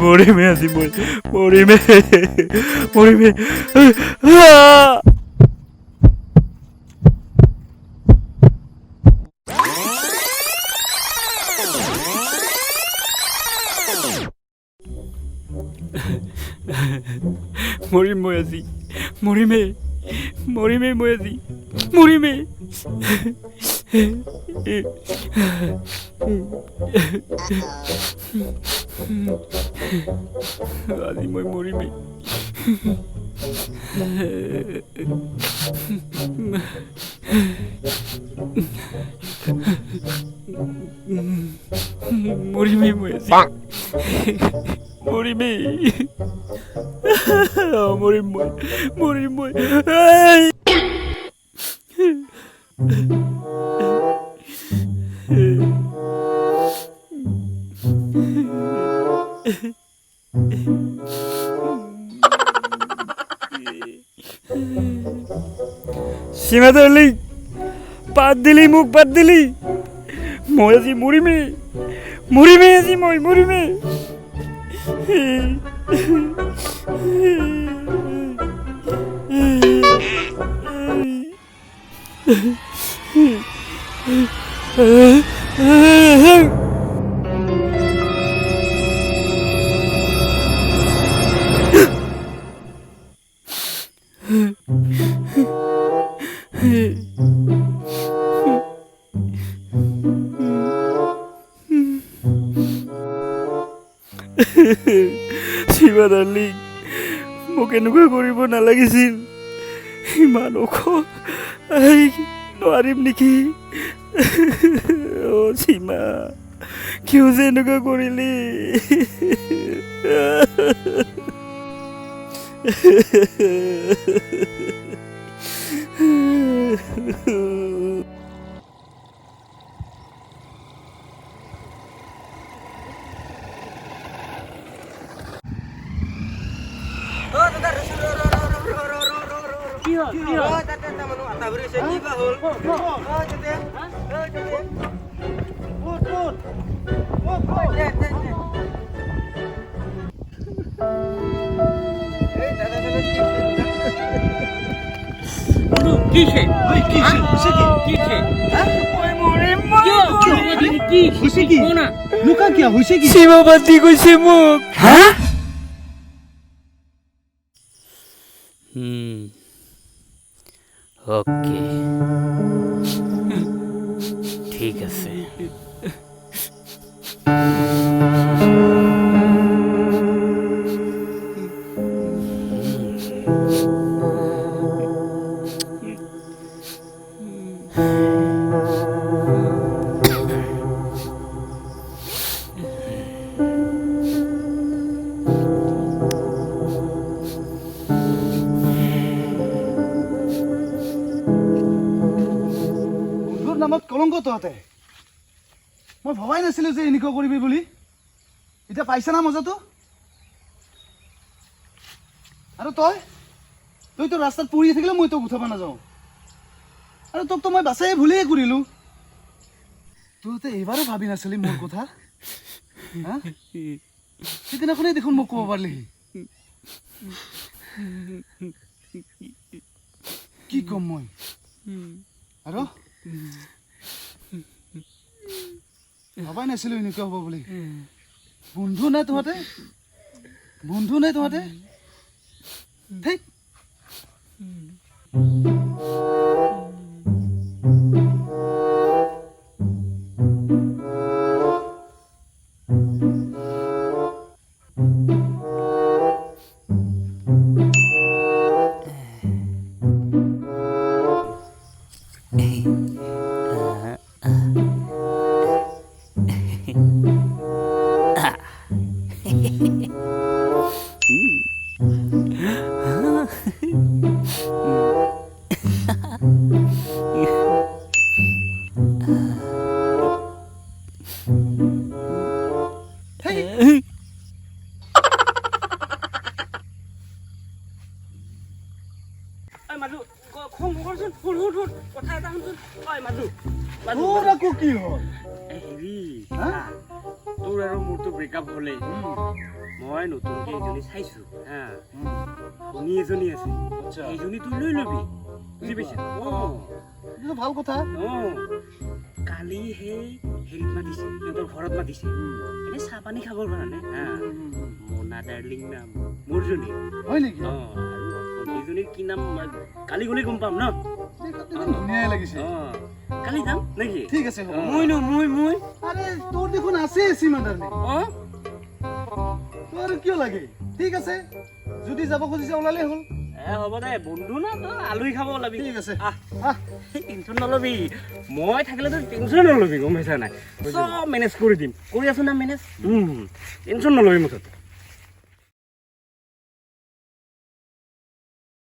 মৰিমে আজি মই মৰিমে মৰিম মই আজি মৰিমে মই আজি মৰিমে আজি মই মৰিমে মৰিমে মই আজি মৰিমে মৰিম মই সীমা darling পাত দিলি মোক পাত দিলি মই আজি মৰিমে আজি মই মৰিমে সীমা darling মোক এনেকুৱা কৰিব নালাগিছিল ইমান ওখ নোৱাৰিম নেকি সীমা কিয় যে এনেকুৱা কৰিলি সীমা বাতি কৈছে মোক ওকে ঠিক আছে নামত কলংক তহঁতে মই ভবাই নাছিলো যে এনেকুৱা কৰিবি বুলি এতিয়া পাইছা না মজাটো আৰু তইতো ৰাস্তাত পৰি থাকিলে মই তোক উঠাব নাযাওঁ আৰু তোকতো মই বাছাই ভুলেই কৰিলো তহঁতে এইবাৰো ভাবি নাছিলি মোৰ কথা সেইদিনাখনেই দেখোন মোক ক'ব পাৰিলি কি ক'ম মই আৰু ভবাই নাছিলো এনেকুৱা হ'ব বুলি বন্ধু নাই তহঁতে ধেৎ তোৰ আৰু মোৰতো ব্ৰেকআপ হ'লেই মই নতুনকে এজনী চাইছো হা শুনি এজনী আছে এইজনী তোৰ লৈ ল'বি বুজি পাইছা এইটো ভাল কথা কালি সেই হেৰিত মাতিছে সিহঁতৰ ঘৰত মাতিছে এনে চাহ পানী খাবৰ কাৰণে হা মোনা ডাৰ্লিং নাম মোৰজনী হয় নেকি আৰু এইজনীৰ কি নাম কালি গ'লে গম পাম ন ধুনীয়াই লাগিছে কালি যাম নেকি ঠিক আছে হ'ব মই আৰে তোৰ দেখোন আছে সীমা ডাৰ্লিং তোৰ আৰু কিয় লাগে ঠিক আছে যদি যাব খুজিছে ওলালে হ'ল হ'ব দে বন্ধু না তই আলহী খাব ওলাবি ঠিক আছে টেনশ্যন নলবি মই থাকিলে তই টেনশ্যন নলবি গম পাইছা নাই চব মেনেজ কৰি দিম কৰি আছো না মেনেজ টেনশ্যন নলবি মুঠতে